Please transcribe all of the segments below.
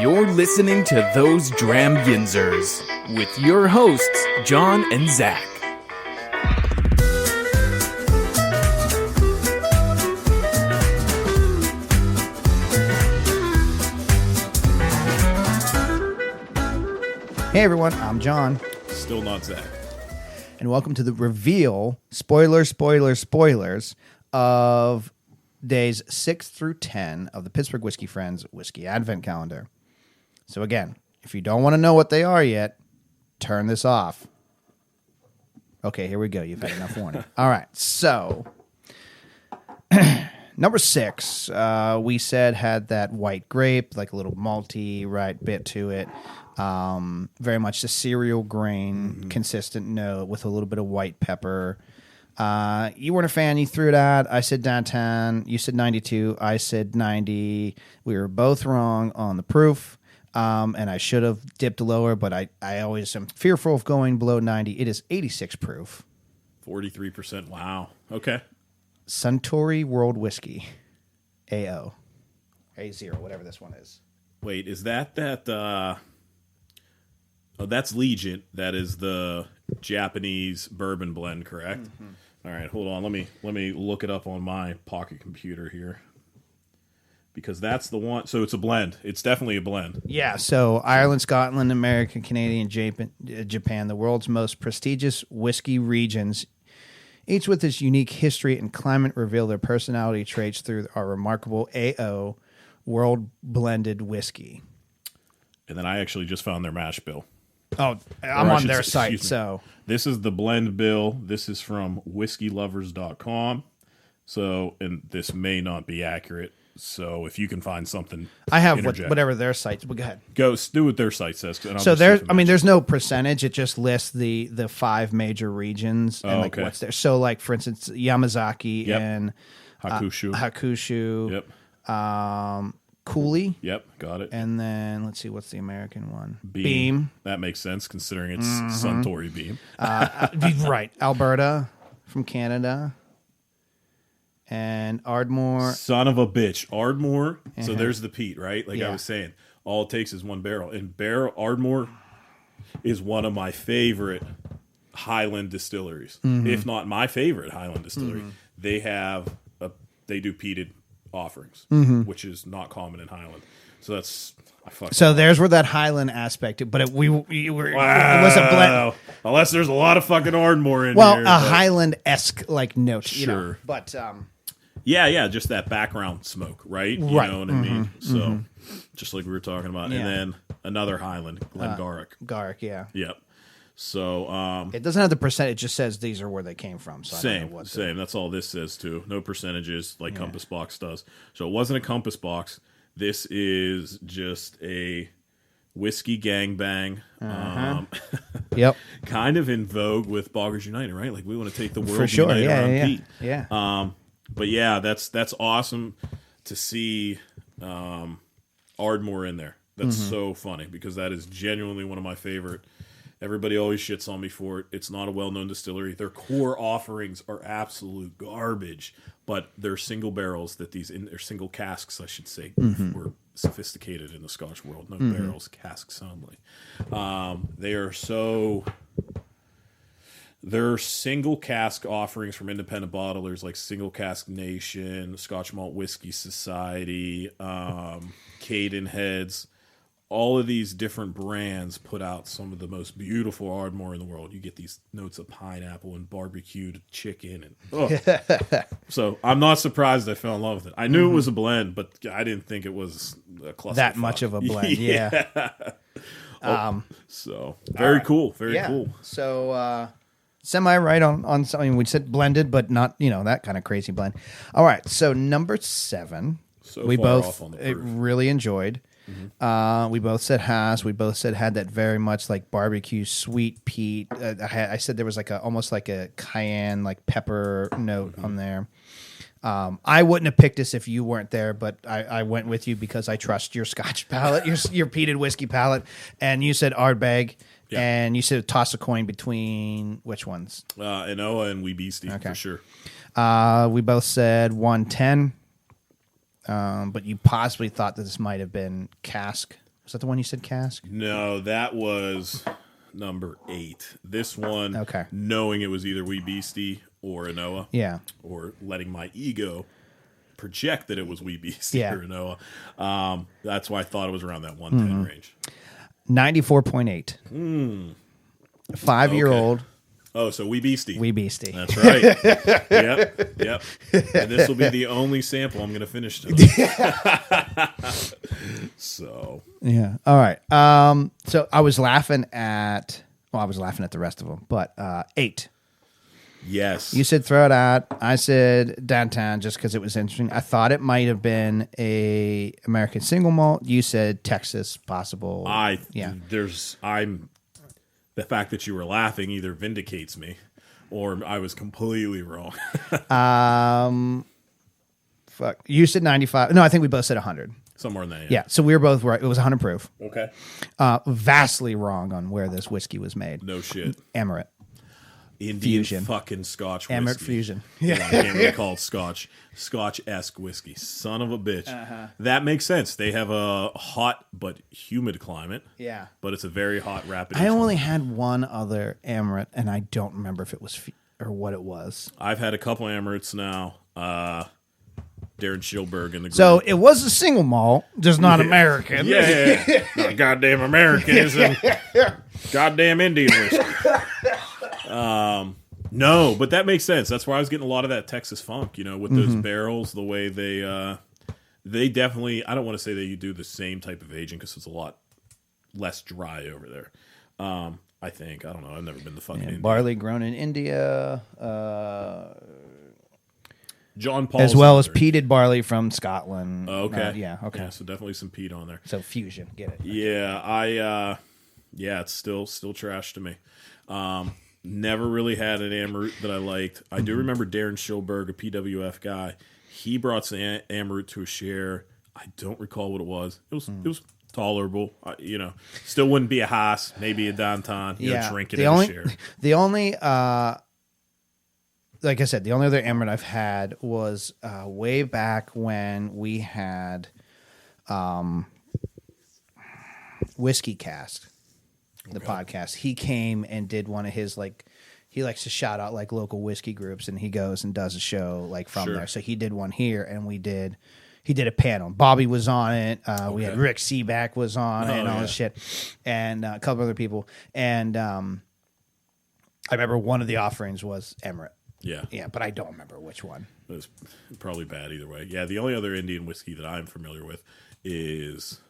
You're listening to Those Dram Yinzers with your hosts, John and Zach. Hey everyone, I'm John. Still not Zach. And welcome to the reveal, spoilers, of days 6 through 10 of the Pittsburgh Whiskey Friends Whiskey Advent Calendar. So again, if you don't want to know what they are yet, turn this off. Okay, here we go. You've had enough warning. All right, so number 6, we said had that white grape, like a little malty, right, bit to it. Very much the cereal grain, consistent note with a little bit of white pepper. You weren't a fan. You threw it out. I said downtown. You said 92. I said 90. We were both wrong on the proof. And I should have dipped lower, but I always am fearful of going below 90. It is 86 proof. 43%. Wow. Okay. Suntory World Whiskey. AO. A0, whatever this one is. Wait, is that oh, that's Legion. That is the Japanese bourbon blend, correct? Mm-hmm. All right, hold on. Let me look it up on my pocket computer here. Because that's the one. So it's a blend. It's definitely a blend. Yeah, so Ireland, Scotland, America, Canadian, Japan, the world's most prestigious whiskey regions, each with its unique history and climate, reveal their personality traits through our remarkable AO world blended whiskey. And then I actually just found their mash bill. Oh, I'm on their site, so. This is the blend bill. This is from whiskeylovers.com. So, and this may not be accurate. So, if you can find something, I have whatever their site. But go ahead. Do what their site says. So there's no percentage. It just lists the 5 major regions and what's there. So, like for instance, Yamazaki and Hakushu. Yep. Cooley. Yep, got it. And then let's see, what's the American one? Beam. That makes sense considering it's Suntory Beam. Right. Alberta from Canada. And Ardmore. Son of a bitch. Ardmore. So there's the peat, right? Like I was saying, all it takes is one barrel. And Ardmore is one of my favorite Highland distilleries, if not my favorite Highland distillery. They do peated offerings, which is not common in Highland. So that's there's where that Highland aspect, but it was a blend. Unless there's a lot of fucking Ardmore in here. Well, Highland-esque like note, sure. But yeah, just that background smoke, right? You know what I mean? So just like we were talking about, and then another Highland, Glengarrick. Garrick, yeah. Yep. So it doesn't have the percent. It just says these are where they came from. So same. That's all this says too. No percentages like Compass Box does. So it wasn't a Compass Box. This is just a whiskey gangbang. Yep. Kind of in vogue with Boggers United, right? Like we want to take the world for sure. United around Pete. Yeah. But yeah, that's awesome to see Ardmore in there. That's so funny because that is genuinely one of my favorite. Everybody always shits on me for it. It's not a well-known distillery. Their core offerings are absolute garbage, but they're single barrels they're single casks, I should say. We're sophisticated in the Scotch world. No barrels, casks only. They're single cask offerings from independent bottlers like Single Cask Nation, Scotch Malt Whiskey Society, Cadenheads. All of these different brands put out some of the most beautiful Ardmore in the world. You get these notes of pineapple and barbecued chicken. So I'm not surprised I fell in love with it. I knew it was a blend, but I didn't think it was a clusterfuck. That much of a blend, yeah. So very cool, very cool. So semi-right on something. We said blended, but not, that kind of crazy blend. All right, so number 7, we both really enjoyed. We both said Haas. We both said had that very much like barbecue sweet peat. I said there was almost like a cayenne like pepper note on there. I wouldn't have picked this if you weren't there, but I went with you because I trust your Scotch palate, your peated whiskey palate, and you said Ardbeg. Yeah. And you said toss a coin between which ones? Enoa and Wee Beastie, for sure. We both said 110. But you possibly thought that this might have been cask. Was that the one you said cask? No, that was number 8. This one, okay, knowing it was either Wee Beastie or Anoa. Yeah. Or letting my ego project that it was Wee Beastie or Anoa. That's why I thought it was around that 110 range. 94.8. 5-year-old. Oh, so Wee Beastie. Wee Beastie. That's right. Yep. And this will be the only sample I'm going to finish tonight. So. Yeah. All right. So I was laughing at the rest of them, but 8. Yes. You said throw it out. I said downtown just because it was interesting. I thought it might have been a American single malt. You said Texas possible. The fact that you were laughing either vindicates me or I was completely wrong. Fuck. You said 95. No, I think we both said 100. Somewhere in that. Yeah. So we were both right. It was 100 proof. Okay. Vastly wrong on where this whiskey was made. No shit. Emirate. Indian Fusion. fucking Scotch whiskey. Emirate Fusion. Yeah. I can't really call it Scotch-esque whiskey. Son of a bitch. That makes sense. They have a hot but humid climate. Yeah. But it's a very hot, rapid. I only had one other Emirate, and I don't remember if it was or what it was. I've had a couple Emirates now. Darren Schilberg in the group. So it was a single malt, just not American. Yeah. Not goddamn Americans and goddamn Indian whiskey. No, but that makes sense. That's why I was getting a lot of that Texas funk, with those barrels, the way they definitely, I don't want to say they do the same type of aging because it's a lot less dry over there. I think. I don't know. I've never been to fucking India. Barley grown in India. John Paul. As well as peated barley from Scotland. Okay. Okay. Yeah, so definitely some peat on there. So fusion. Get it. Yeah, it's still trash to me. Never really had an Amroot that I liked. I do remember Darren Schilberg, a PWF guy. He brought some Amroot to a share. I don't recall what it was. It was tolerable. Still wouldn't be a Haas, maybe a Danton. Drink it in a share. The only, like I said, the only other Amroot I've had was way back when we had Whiskey Cast. The podcast. He came and did one of his he likes to shout out local whiskey groups, and he goes and does a show from there. So he did one here, and he did a panel. Bobby was on it. We had Rick Seaback was on it and all this shit, and a couple other people. And I remember one of the offerings was Emirate. Yeah, but I don't remember which one. It was probably bad either way. Yeah, the only other Indian whiskey that I'm familiar with is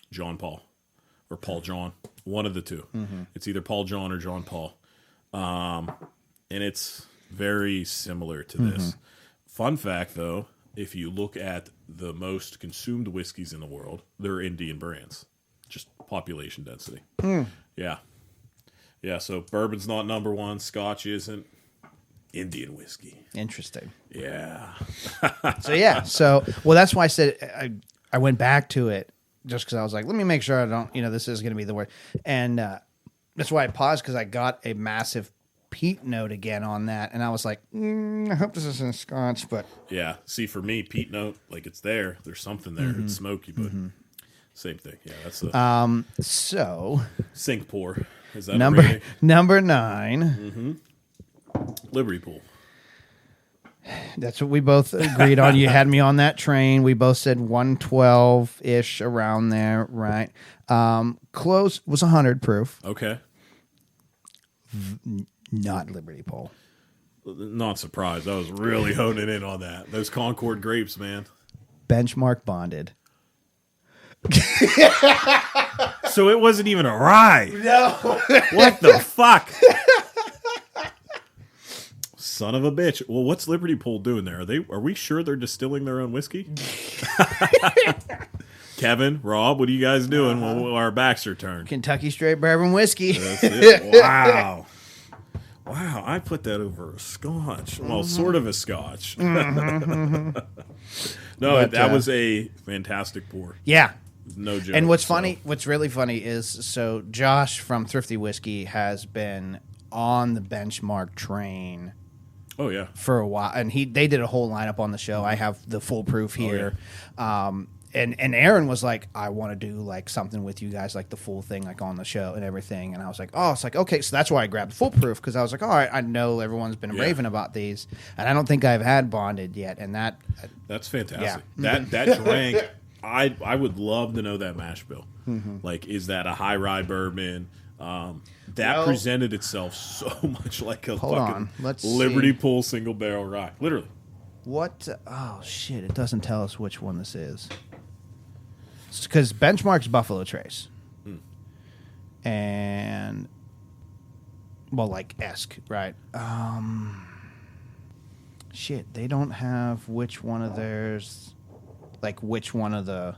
John Paul. Or Paul John, one of the two. It's either Paul John or John Paul. And it's very similar to this. Fun fact, though, if you look at the most consumed whiskeys in the world, they're Indian brands. Just population density. Yeah. Yeah, so bourbon's not number one. Scotch isn't. Indian whiskey. Interesting. Yeah. So that's why I said I went back to it. Just because I was like, let me make sure I don't, this is going to be the word. And that's why I paused, because I got a massive peat note again on that. And I was like, I hope this isn't Scotch, but. Yeah. See, for me, peat note, it's there. There's something there. It's smoky, but same thing. Yeah, that's the. So. Sink pour. Is that number 9. Liberty Pool. That's what we both agreed on. You had me on that train. We both said 112-ish around there, right? Close was 100 proof. Okay. Not Liberty Pole. Not surprised. I was really honing in on that. Those Concord grapes, man. Benchmark bonded. So it wasn't even a rye. No. What the fuck? Son of a bitch. Well, what's Liberty Pool doing there? Are we sure they're distilling their own whiskey? Kevin, Rob, what are you guys doing when our backs are turned? Kentucky straight bourbon whiskey. That's it. Wow. Wow, I put that over a Scotch. Well, sort of a Scotch. No, but, that was a fantastic pour. Yeah. No joke. And what's really funny is, so Josh from Thrifty Whiskey has been on the Benchmark train. Oh yeah, for a while, and they did a whole lineup on the show. I have the full proof here, and Aaron was like, I want to do like something with you guys, like the full thing, like on the show and everything. And I was like, oh, it's like, okay. So that's why I grabbed Full Proof, because I was like, all right, I know everyone's been raving about these, and I don't think I've had Bonded yet. And that's fantastic. Yeah. That drank, I would love to know that mash bill. Like, is that a high rye bourbon? That presented itself so much like a fucking Liberty Pool single barrel rye. Literally. What? Oh, shit. It doesn't tell us which one this is. Because Benchmark's Buffalo Trace. And, well, like Esk, right? Shit. They don't have which one of theirs, like which one of the,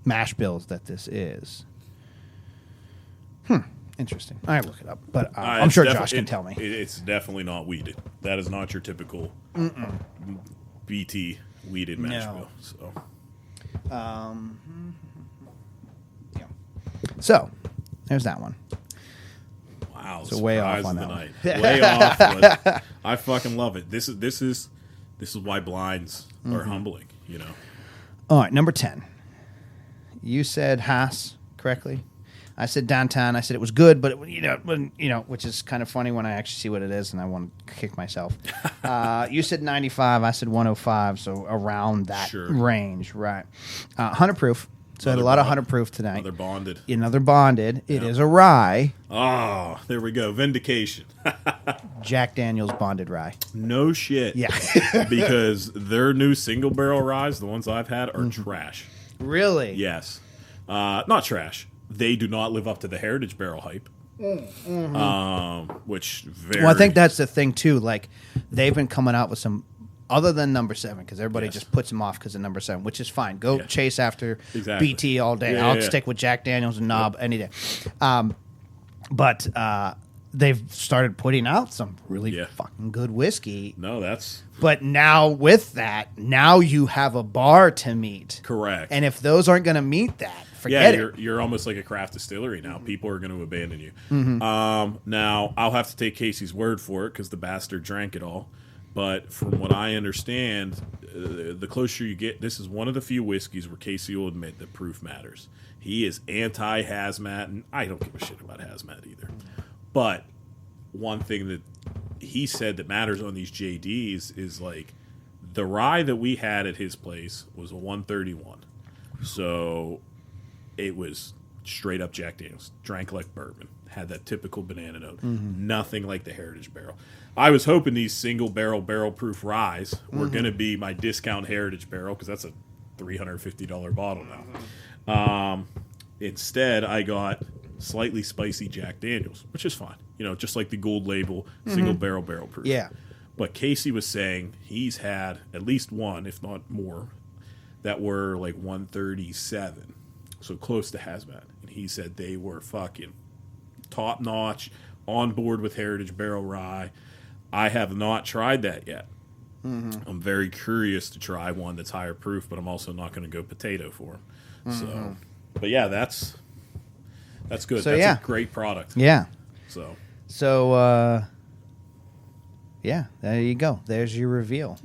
mash bills that this is. Interesting. I look it up, but I'm sure Josh can tell me. It's definitely not weeded. That is not your typical BT weeded mash bill. So, yeah. So, there's that one. Wow, so way off on the that night. Way off, but I fucking love it. This is why blinds are humbling. All right, number 10. You said Haas correctly. I said Downtown. I said it was good, but which is kind of funny when I actually see what it is, and I want to kick myself. You said 95. I said 105. So around that range, right? 100 proof. So I had a lot of 100 proof tonight. Another bonded. It is a rye. Oh, there we go. Vindication. Jack Daniel's bonded rye. No shit. Yeah. Because their new single barrel ryes, the ones I've had, are trash. Really? Yes. Not trash. They do not live up to the Heritage Barrel hype. Which Well, I think that's the thing too. Like, they've been coming out with some other than number 7, because everybody just puts them off because of number 7, which is fine. Go chase after BT all day. I'll stick with Jack Daniel's and Knob any day. But they've started putting out some really fucking good whiskey. No, that's... But now with that, now you have a bar to meet. Correct. And if those aren't going to meet that, forget it. You're almost like a craft distillery now. People are going to abandon you. Now, I'll have to take Casey's word for it because the bastard drank it all. But from what I understand, the closer you get, this is one of the few whiskeys where Casey will admit that proof matters. He is anti-hazmat, and I don't give a shit about hazmat either. But one thing that he said that matters on these JDs is, like, the rye that we had at his place was a 131. So it was straight up Jack Daniels. Drank like bourbon. Had that typical banana note. Nothing like the Heritage Barrel. I was hoping these single barrel proof ryes were going to be my discount Heritage Barrel, because that's a $350 bottle now. Instead, I got slightly spicy Jack Daniels, which is fine. Just like the gold label single barrel proof. Yeah. But Casey was saying he's had at least one, if not more, that were like 137, so close to hazmat. And he said they were fucking top notch, on board with Heritage Barrel rye. I have not tried that yet. I'm very curious to try one that's higher proof, but I'm also not going to go potato for them. So, but yeah, that's good. So, that's a great product. Yeah. So, yeah, there you go. There's your reveal.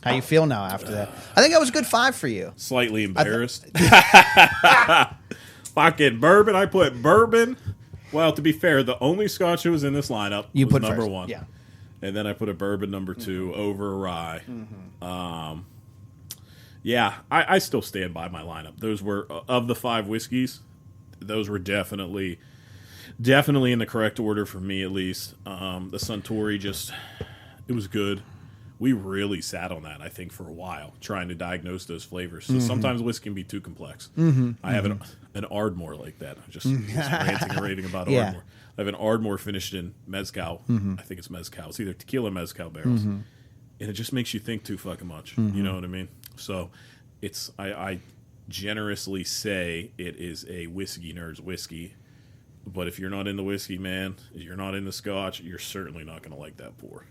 How you feel now after that? I think that was a good 5 for you. Slightly embarrassed. Fucking bourbon. I put bourbon. Well, to be fair, the only Scotch that was in this lineup was number first. 1. Yeah. And then I put a bourbon number 2 over a rye. Yeah, I still stand by my lineup. Those were, of the 5 whiskeys, those were definitely in the correct order for me, at least. The Suntory it was good. We really sat on that, I think, for a while, trying to diagnose those flavors. So sometimes whiskey can be too complex. I have an Ardmore like that. I'm just ranting and raving about Ardmore. I have an Ardmore finished in mezcal. I think it's mezcal. It's either tequila or mezcal barrels. And it just makes you think too fucking much. You know what I mean? So I generously say it is a whiskey nerd's whiskey. But if you're not in the whiskey, man, you're not in the Scotch, you're certainly not going to like that pour.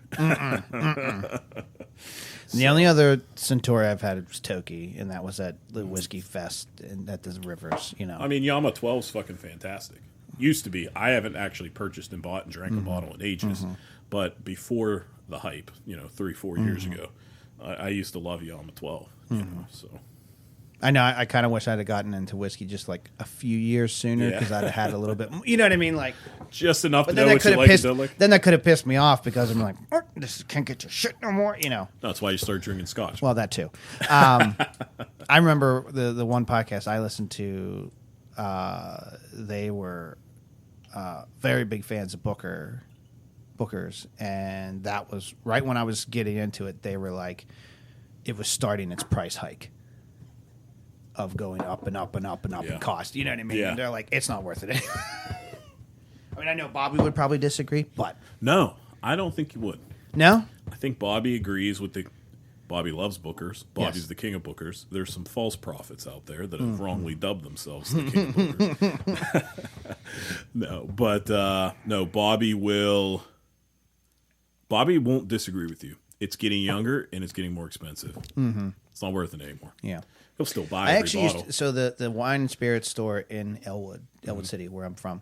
The only other Centauri I've had was Toki, and that was at the Whiskey Fest at the Rivers. I mean, Yama 12's fucking fantastic. Used to be. I haven't actually purchased and bought and drank a bottle in ages. But before the hype, 3-4 years ago, I used to love you. I'm a 12. Mm-hmm. You know, so. I know. I kind of wish I'd have gotten into whiskey just like a few years sooner because I'd have had a little bit. You know what I mean? Like just enough to know what you like and don't like. Then that could have pissed me off because I'm like, this can't get your shit no more. You know. That's why you start drinking scotch. Well, that too. I remember the one podcast I listened to. They were very big fans of Booker's, and that was right when I was getting into it. They were like, it was starting its price hike of going up and up and up and up in cost. You know what I mean? Yeah. And they're like, it's not worth it. I mean, I know Bobby would probably disagree, but no, I don't think you would. No, I think Bobby agrees with the. Bobby loves Bookers. Bobby's the king of Bookers. There's some false prophets out there that have wrongly dubbed themselves the king of Bookers. No, Bobby will. Bobby won't disagree with you. It's getting younger and it's getting more expensive. Mm-hmm. It's not worth it anymore. Yeah. He'll still buy every bottle. So the wine and spirits store in Elwood City, where I'm from,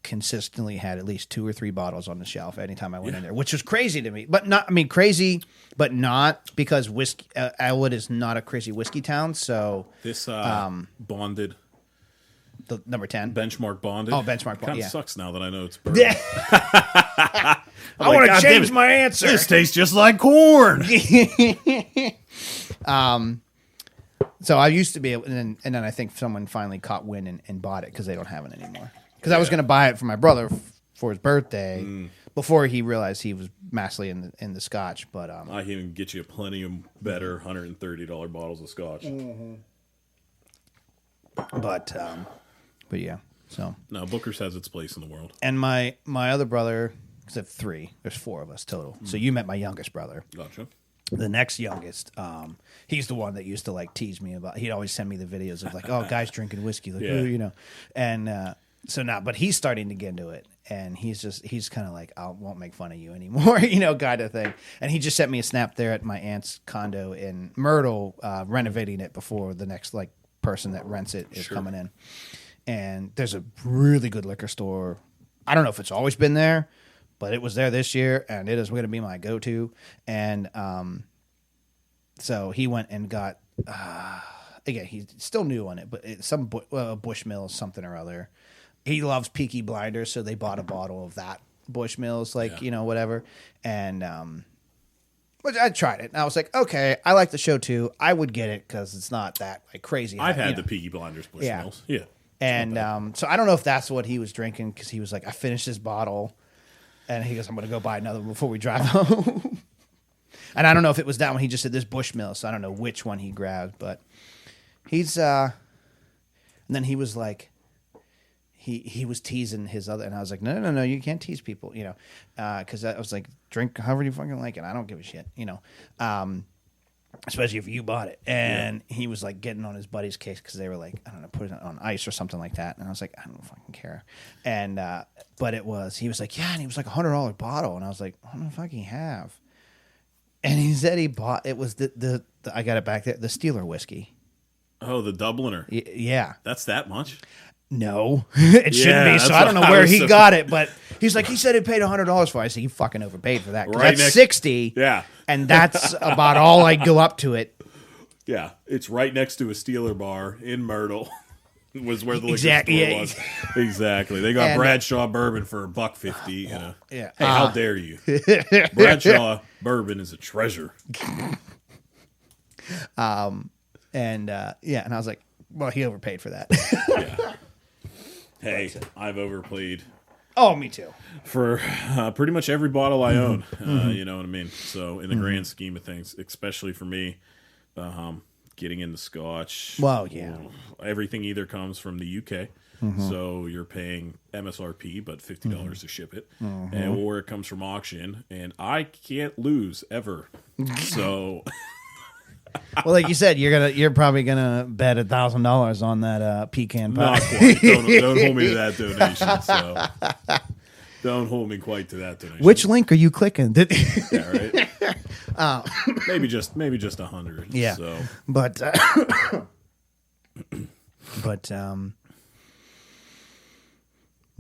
consistently had at least 2 or 3 bottles on the shelf anytime I went in there, which was crazy to me. But not, I mean, crazy, but not because whiskey. Elwood is not a crazy whiskey town. So this bonded, the number 10 benchmark bonded. Oh, benchmark bonded. Kind of yeah. sucks now that I know it's bourbon. Yeah. I want to change my answer. This tastes just like corn. So I used to be able, and then I think someone finally caught wind and bought it because they don't have it anymore. Because I was going to buy it for my brother for his birthday before he realized he was massively in the scotch. But I can get you plenty of better $130 bottles of scotch. Mm-hmm. But yeah. So no, Booker's has its place in the world. And my other brother, because I have 3, there's 4 of us total. So you met my youngest brother. Gotcha. The next youngest, he's the one that used to like tease me about. He'd always send me the videos of like, oh, guys drinking whiskey, like, oh, you know, and so now, but he's starting to get into it, and he's kind of like, I won't make fun of you anymore, you know, kind of thing. And he just sent me a snap there at my aunt's condo in Myrtle, renovating it before the next like person that rents it is coming in. And there's a really good liquor store. I don't know if it's always been there, but it was there this year, and it is going to be my go-to. And so he went and got, again, he's still new on it, but it's some Bushmills something or other. He loves Peaky Blinders, so they bought a bottle of that Bushmills, like, you know, whatever. And but I tried it, and I was like, okay, I like the show too. I would get it because it's not that like crazy. I've had the Peaky Blinders Bushmills. Yeah. And so I don't know if that's what he was drinking because he was like, I finished this bottle. And he goes, I'm going to go buy another one before we drive home. And I don't know if it was that one. He just said this Bushmill, so I don't know which one he grabbed. But he's, and then he was like, he was teasing his other, and I was like, no, you can't tease people, you know, because I was like, drink however you fucking like, and I don't give a shit, you know, especially if you bought it. And he was like getting on his buddy's case because they were like, I don't know, put it on ice or something like that. And I was like, I don't fucking care. And but he was like, yeah, and he was like $100 bottle, and I was like, I don't fucking have. And he said he bought it was the I got it back there, the Steeler whiskey. Oh, the Dubliner. Yeah, that's that much. No, it shouldn't be. So I don't know where he got it, but he's like, he said he paid $100 for it. I said, you fucking overpaid for that. Right, that's $60. Yeah, and that's about all I go up to it. Yeah, it's right next to a Steeler bar in Myrtle. Was where the liquor store was. Exactly. They got Bradshaw bourbon for $1.50. You know. Yeah. Hey, how dare you? Bradshaw bourbon is a treasure. And I was like, well, he overpaid for that. Yeah. Hey, I've overpaid. Oh, me too. For pretty much every bottle I own. You know what I mean? So in the grand scheme of things, especially for me, getting into Scotch. Well, yeah. Everything either comes from the UK, so you're paying MSRP, but $50 to ship it, or it comes from auction, and I can't lose ever. So, well, like you said, you're probably gonna bet $1,000 on that pecan pie. Not quite. Don't hold me to that donation. So. Don't hold me quite to that donation. Which link are you clicking? Yeah, right. Maybe just 100. Yeah. So. But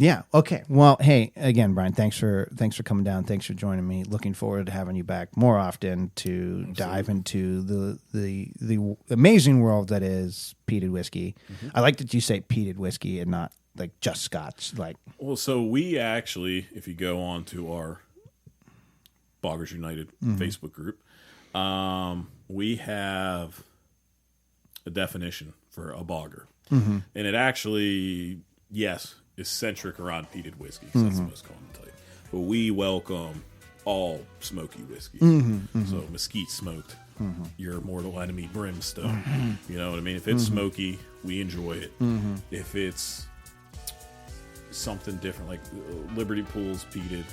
Yeah. Okay. Well, hey, again, Brian, thanks for coming down. Thanks for joining me. Looking forward to having you back more often to dive into the amazing world that is peated whiskey. Mm-hmm. I like that you say peated whiskey and not like just Scotch. Like, well, so we actually, if you go on to our Boggers United Facebook group, we have a definition for a bogger, and it actually, yes, is centric around peated whiskey. That's the most common type. But we welcome all smoky whiskey. So mesquite smoked, your mortal enemy brimstone. You know what I mean? If it's smoky, we enjoy it. If it's something different, like Liberty Pools peated,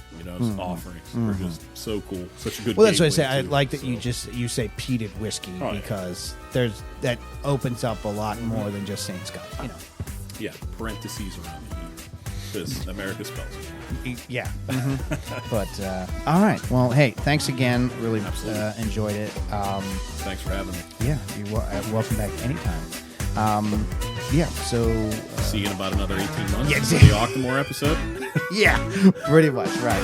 offerings are just so cool. Such a good. Well, that's what I say. I like that you say peated whiskey because that opens up a lot more than just saying Scotch. Yeah, parentheses around the E because America spells it. Yeah. But all right. Well, hey, thanks again. Really enjoyed it. Thanks for having me. Yeah, you're welcome back anytime. Yeah, so... see you in about another 18 months yeah, for the Octomore episode? Yeah, pretty much, right.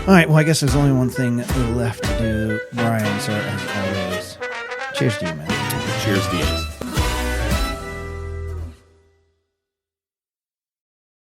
All right, well, I guess there's only one thing left to do. Brian, sir, as always, cheers to you, man. Cheers to you.